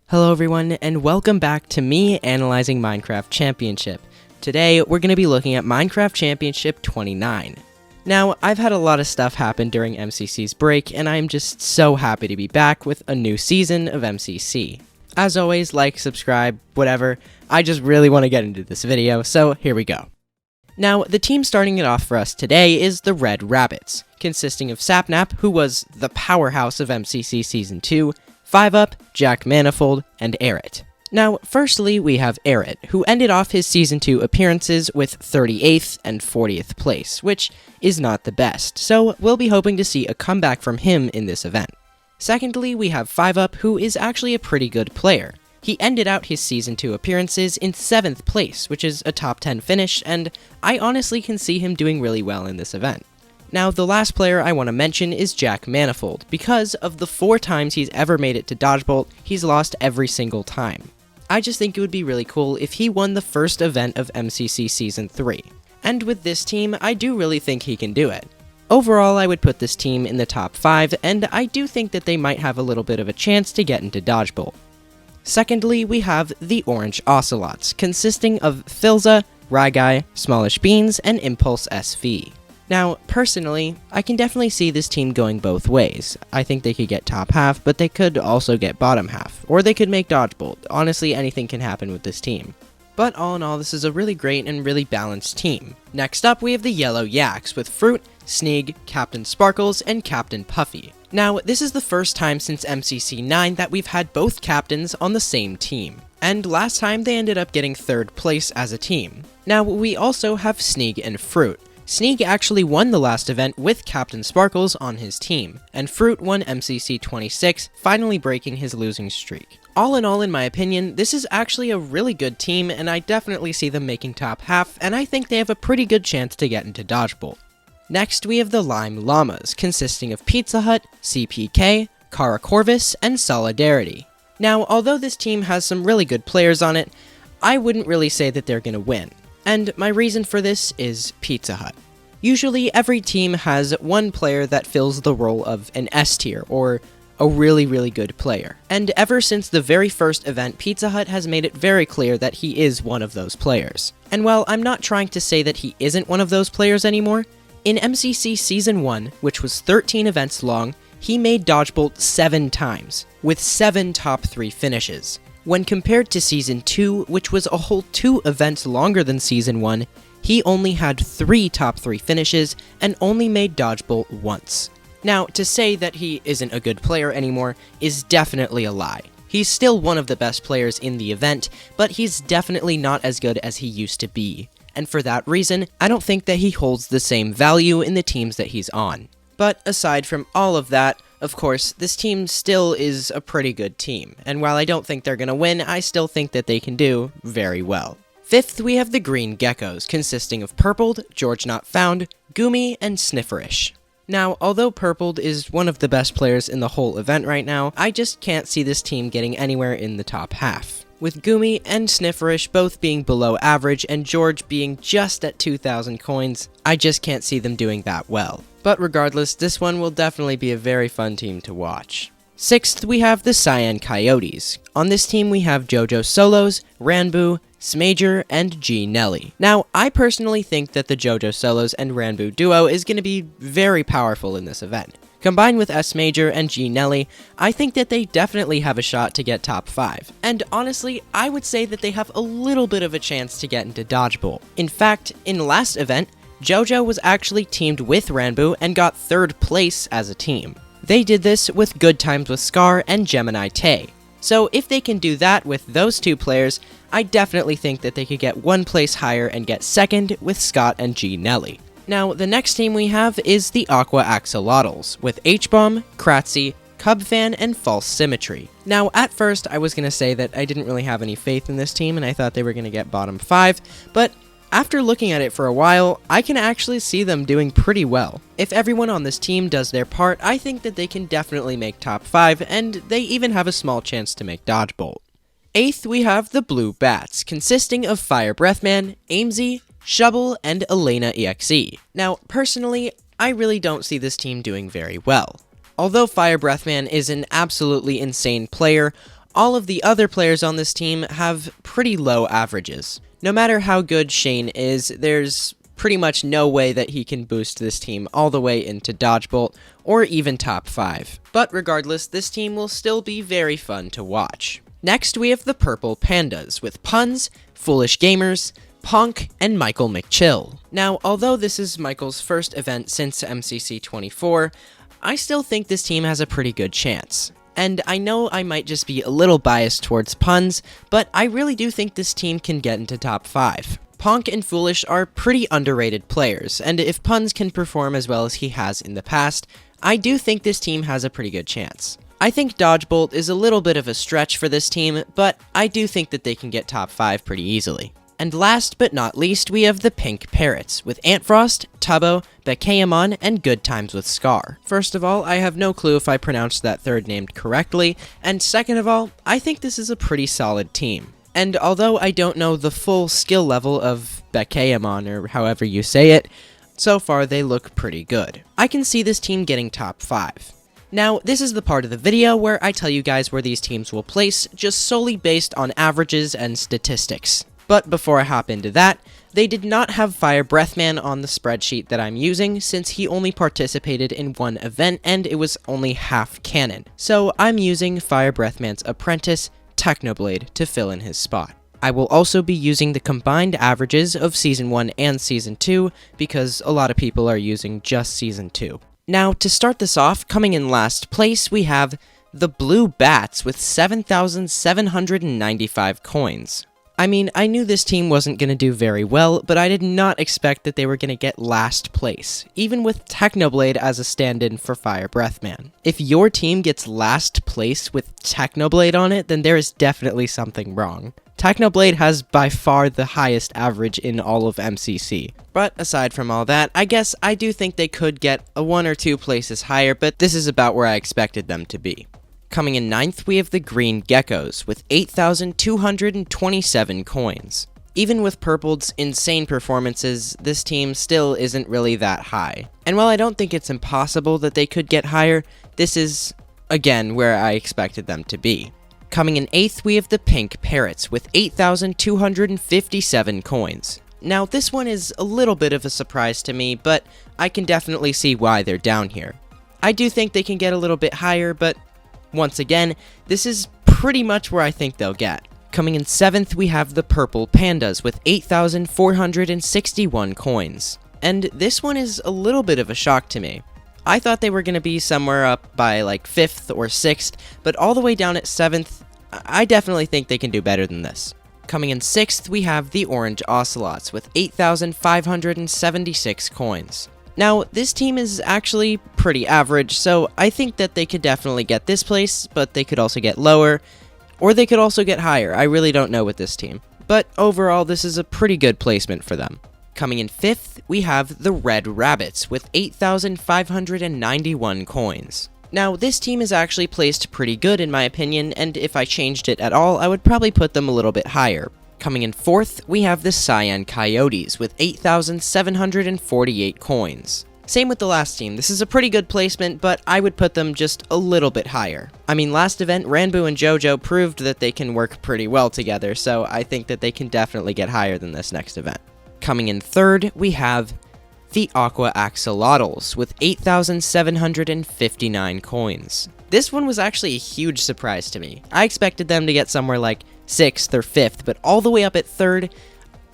Hello everyone, and welcome back to me analyzing Minecraft Championship. Today, we're going to be looking at Minecraft Championship 29. Now, I've had a lot of stuff happen during MCC's break, and I'm just so happy to be back with a new season of MCC. As always, like, subscribe, whatever. I just really want to get into this video, so here we go. Now, the team starting it off for us today is the Red Rabbits, consisting of Sapnap, who was the powerhouse of MCC Season 2, 5UP, Jack Manifold, and Arit. Now, firstly, we have Arit, who ended off his Season 2 appearances with 38th and 40th place, which is not the best, so we'll be hoping to see a comeback from him in this event. Secondly, we have 5UP, who is actually a pretty good player. He ended out his Season 2 appearances in 7th place, which is a top 10 finish, and I honestly can see him doing really well in this event. Now, the last player I want to mention is Jack Manifold, because of the 4 times he's ever made it to Dodgebolt, he's lost every single time. I just think it would be really cool if he won the first event of MCC Season 3. And with this team, I do really think he can do it. Overall, I would put this team in the top 5, and I do think that they might have a little bit of a chance to get into Dodgebolt. Secondly, we have the Orange Ocelots, consisting of Filza, Ryguy, Smallish Beans, and Impulse SV. Now, personally, I can definitely see this team going both ways. I think they could get top half, but they could also get bottom half, or they could make Dodgebolt. Honestly, anything can happen with this team. But all in all, this is a really great and really balanced team. Next up, we have the Yellow Yaks with Fruit, Sneeg, Captain Sparkles, and Captain Puffy. Now, this is the first time since MCC 9 that we've had both captains on the same team. And last time they ended up getting 3rd place as a team. Now, we also have Sneeg and Fruit. Sneeg actually won the last event with Captain Sparkles on his team, and Fruit won MCC 26, finally breaking his losing streak. All in my opinion, this is actually a really good team, and I definitely see them making top half, and I think they have a pretty good chance to get into Dodgebolt. Next, we have the Lime Llamas, consisting of Pizza Hut, CPK, Kara Corvus, and Solidarity. Now, although this team has some really good players on it, I wouldn't really say that they're gonna win. And my reason for this is Pizza Hut. Usually, every team has one player that fills the role of an S tier, or a really good player. And ever since the very first event, Pizza Hut has made it very clear that he is one of those players. And while I'm not trying to say that he isn't one of those players anymore, in MCC Season 1, which was 13 events long, he made Dodgebolt 7 times, with 7 top 3 finishes. When compared to Season 2, which was a whole 2 events longer than Season 1, he only had 3 top 3 finishes and only made Dodgebolt once. Now, to say that he isn't a good player anymore is definitely a lie. He's still one of the best players in the event, but he's definitely not as good as he used to be. And for that reason, I don't think that he holds the same value in the teams that he's on. But aside from all of that, of course, this team still is a pretty good team, and while I don't think they're gonna win, I still think that they can do very well. Fifth, we have the Green Geckos, consisting of Purpled, George Not Found, Goomy, and Snifferish. Now, although Purpled is one of the best players in the whole event right now, I just can't see this team getting anywhere in the top half. With Goomy and Snifferish both being below average and George being just at 2,000 coins, I just can't see them doing that well. But regardless, this one will definitely be a very fun team to watch. Sixth, we have the Cyan Coyotes. On this team, we have JoJo Solos, Ranboo, Smager, and G Nelly. Now, I personally think that the JoJo Solos and Ranboo duo is going to be very powerful in this event. Combined with S Major and G Nelly, I think that they definitely have a shot to get top 5. And honestly, I would say that they have a little bit of a chance to get into Dodgebolt. In fact, in the last event, JoJo was actually teamed with Ranboo and got 3rd place as a team. They did this with Good Times with Scar and Gemini Tay. So if they can do that with those 2 players, I definitely think that they could get 1 place higher and get 2nd with Scott and G Nelly. Now, the next team we have is the Aqua Axolotls, with H-Bomb, Kratzy, Cubfan, and False Symmetry. Now, at first, I was going to say that I didn't really have any faith in this team, and I thought they were going to get bottom 5, but after looking at it for a while, I can actually see them doing pretty well. If everyone on this team does their part, I think that they can definitely make top 5, and they even have a small chance to make Dodgebolt. Eighth, we have the Blue Bats, consisting of Fire Breathman, Aimsy, Shubble, and Elena EXE. Now, personally, I really don't see this team doing very well. Although Fire Breathman is an absolutely insane player, all of the other players on this team have pretty low averages. No matter how good Shane is, there's pretty much no way that he can boost this team all the way into Dodgebolt or even top 5. But regardless, this team will still be very fun to watch. Next, we have the Purple Pandas with Puns, Foolish Gamers, Ponk, and Michael McChill. Now, although this is Michael's first event since MCC 24, I still think this team has a pretty good chance. And I know I might just be a little biased towards Puns, but I really do think this team can get into top 5. Ponk and Foolish are pretty underrated players, and if Puns can perform as well as he has in the past, I do think this team has a pretty good chance. I think Dodgebolt is a little bit of a stretch for this team, but I do think that they can get top 5 pretty easily. And last but not least, we have the Pink Parrots, with Antfrost, Tubbo, Bekayamon, and Good Times with Scar. First of all, I have no clue if I pronounced that third name correctly, and second of all, I think this is a pretty solid team. And although I don't know the full skill level of Bekayamon, or however you say it, so far they look pretty good. I can see this team getting top 5. Now, this is the part of the video where I tell you guys where these teams will place, just solely based on averages and statistics. But before I hop into that, they did not have Fire Breathman on the spreadsheet that I'm using since he only participated in one event and it was only half canon. So I'm using Fire Breathman's apprentice, Technoblade, to fill in his spot. I will also be using the combined averages of Season 1 and Season 2 because a lot of people are using just Season 2. Now, to start this off, coming in last place, we have the Blue Bats with 7,795 coins. I mean, I knew this team wasn't going to do very well, but I did not expect that they were going to get last place, even with Technoblade as a stand-in for Fire Breathman. If your team gets last place with Technoblade on it, then there is definitely something wrong. Technoblade has by far the highest average in all of MCC. But aside from all that, I guess I do think they could get a 1 or 2 places higher, but this is about where I expected them to be. Coming in 9th, we have the Green Geckos, with 8,227 coins. Even with Purple's insane performances, this team still isn't really that high. And while I don't think it's impossible that they could get higher, this is, again, where I expected them to be. Coming in 8th, we have the Pink Parrots, with 8,257 coins. Now, this one is a little bit of a surprise to me, but I can definitely see why they're down here. I do think they can get a little bit higher, but once again, this is pretty much where I think they'll get. Coming in 7th, we have the Purple Pandas with 8,461 coins. And this one is a little bit of a shock to me. I thought they were going to be somewhere up by like 5th or 6th, but all the way down at 7th, I definitely think they can do better than this. Coming in 6th, we have the Orange Ocelots with 8,576 coins. Now, this team is actually pretty average, so I think that they could definitely get this place, but they could also get lower, or they could also get higher. I really don't know with this team. But overall, this is a pretty good placement for them. Coming in 5th, we have the Red Rabbits with 8,591 coins. Now, this team is actually placed pretty good in my opinion, and if I changed it at all, I would probably put them a little bit higher. Coming in 4th, we have the Cyan Coyotes with 8,748 coins. Same with the last team. This is a pretty good placement, but I would put them just a little bit higher. I mean, last event, Ranboo and JoJo proved that they can work pretty well together, so I think that they can definitely get higher than this next event. Coming in 3rd, we have the Aqua Axolotls with 8,759 coins. This one was actually a huge surprise to me. I expected them to get somewhere like 6th or 5th, but all the way up at 3rd,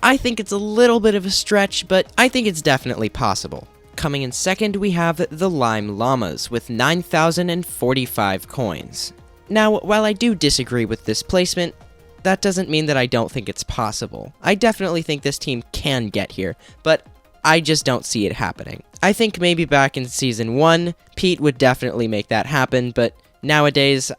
I think it's a little bit of a stretch, but I think it's definitely possible. Coming in 2nd, we have the Lime Llamas with 9,045 coins. Now, while I do disagree with this placement, that doesn't mean that I don't think it's possible. I definitely think this team can get here, but I just don't see it happening. I think maybe back in Season 1, Pete would definitely make that happen, but nowadays,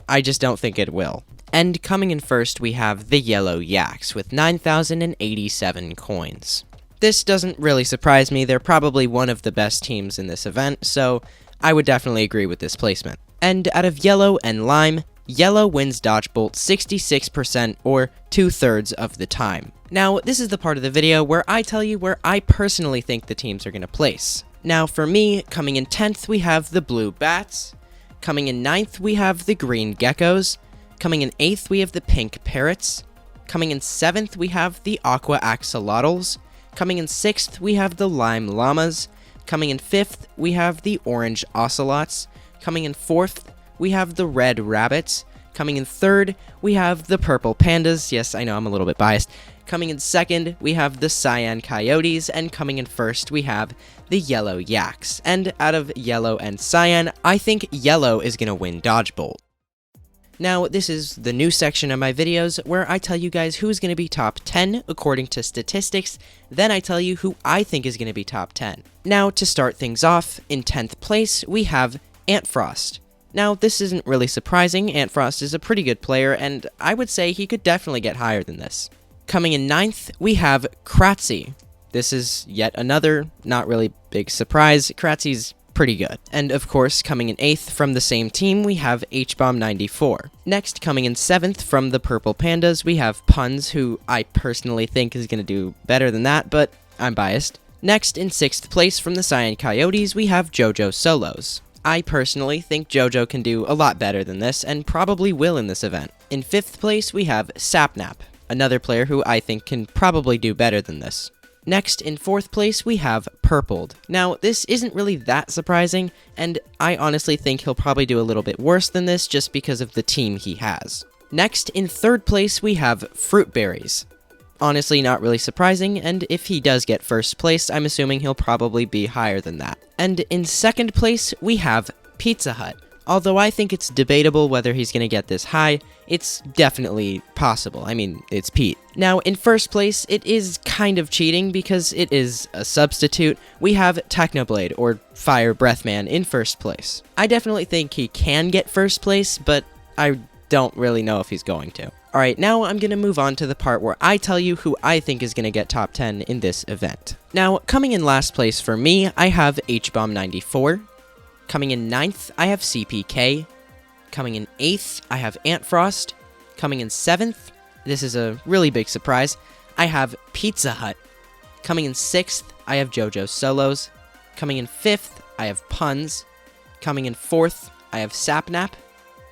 I just don't think it will. And coming in 1st, we have the Yellow Yaks with 9,087 coins. This doesn't really surprise me. They're probably one of the best teams in this event, so I would definitely agree with this placement. And out of Yellow and Lime, Yellow wins Dodgebolt 66% or 2/3 of the time. Now, this is the part of the video where I tell you where I personally think the teams are going to place. Now, for me, coming in 10th, we have the Blue Bats. Coming in 9th, we have the Green Geckos. Coming in 8th, we have the pink parrots. Coming in 7th, we have the aqua axolotls. Coming in 6th, we have the lime llamas. Coming in 5th, we have the orange ocelots. Coming in 4th, we have the red rabbits. Coming in 3rd, we have the purple pandas. Yes, I know I'm a little bit biased. Coming in 2nd, we have the cyan coyotes. And coming in 1st, we have the yellow yaks. And out of yellow and cyan, I think yellow is going to win Dodgebolt. Now, this is the new section of my videos where I tell you guys who's going to be top 10 according to statistics, then I tell you who I think is going to be top 10. Now, to start things off, in 10th place, we have Antfrost. Now, this isn't really surprising. Antfrost is a pretty good player, and I would say he could definitely get higher than this. Coming in 9th, we have Kratzy. This is yet another not really big surprise. Kratzy's pretty good. And of course, coming in 8th from the same team, we have HBomb94. Next, coming in 7th from the Purple Pandas, we have Puns, who I personally think is going to do better than that, but I'm biased. Next, in 6th place from the Cyan Coyotes, we have JoJo Solos. I personally think JoJo can do a lot better than this, and probably will in this event. In 5th place, we have Sapnap, another player who I think can probably do better than this. Next, in 4th place, we have Purpled. Now, this isn't really that surprising, and I honestly think he'll probably do a little bit worse than this just because of the team he has. Next, in 3rd place, we have Fruitberries. Honestly, not really surprising, and if he does get 1st place, I'm assuming he'll probably be higher than that. And in 2nd place, we have Pizza Hut. Although I think it's debatable whether he's going to get this high, it's definitely possible. I mean, it's Pete. Now, in 1st place, it is kind of cheating because it is a substitute. We have Technoblade, or Fire Breathman, in 1st place. I definitely think he can get 1st place, but I don't really know if he's going to. Alright, now I'm going to move on to the part where I tell you who I think is going to get top 10 in this event. Now, coming in last place for me, I have HBomb94. Coming in 9th, I have CPK. Coming in 8th, I have Antfrost. Coming in 7th, this is a really big surprise, I have Pizza Hut. Coming in 6th, I have JoJo Solos. Coming in 5th, I have Puns. Coming in 4th, I have Sapnap.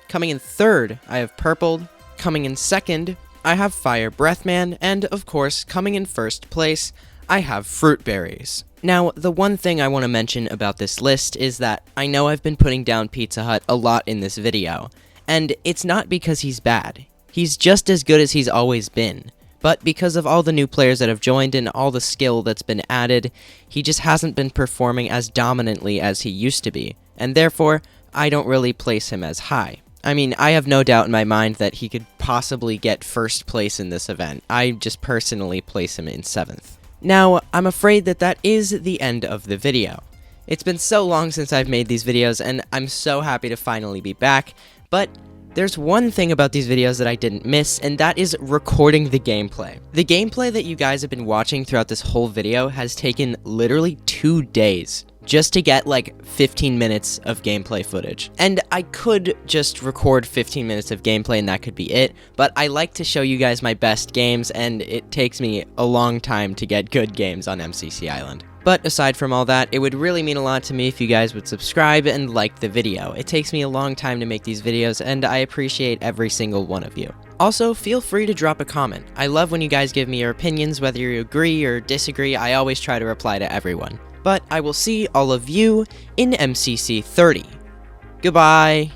Coming in 3rd, I have Purpled. Coming in 2nd, I have Fire Breathman. And of course, coming in 1st place, I have Fruitberries. Now, the one thing I want to mention about this list is that I know I've been putting down Pizza Hut a lot in this video, and it's not because he's bad. He's just as good as he's always been, but because of all the new players that have joined and all the skill that's been added, he just hasn't been performing as dominantly as he used to be, and therefore, I don't really place him as high. I mean, I have no doubt in my mind that he could possibly get 1st place in this event. I just personally place him in 7th. Now, I'm afraid that is the end of the video. It's been so long since I've made these videos, and I'm so happy to finally be back, but there's one thing about these videos that I didn't miss, and that is recording the gameplay. The gameplay that you guys have been watching throughout this whole video has taken literally 2 days just to get like 15 minutes of gameplay footage. And I could just record 15 minutes of gameplay and that could be it, but I like to show you guys my best games, and it takes me a long time to get good games on MCC Island. But aside from all that, it would really mean a lot to me if you guys would subscribe and like the video. It takes me a long time to make these videos, and I appreciate every single one of you. Also, feel free to drop a comment. I love when you guys give me your opinions, whether you agree or disagree. I always try to reply to everyone. But I will see all of you in MCC 30. Goodbye.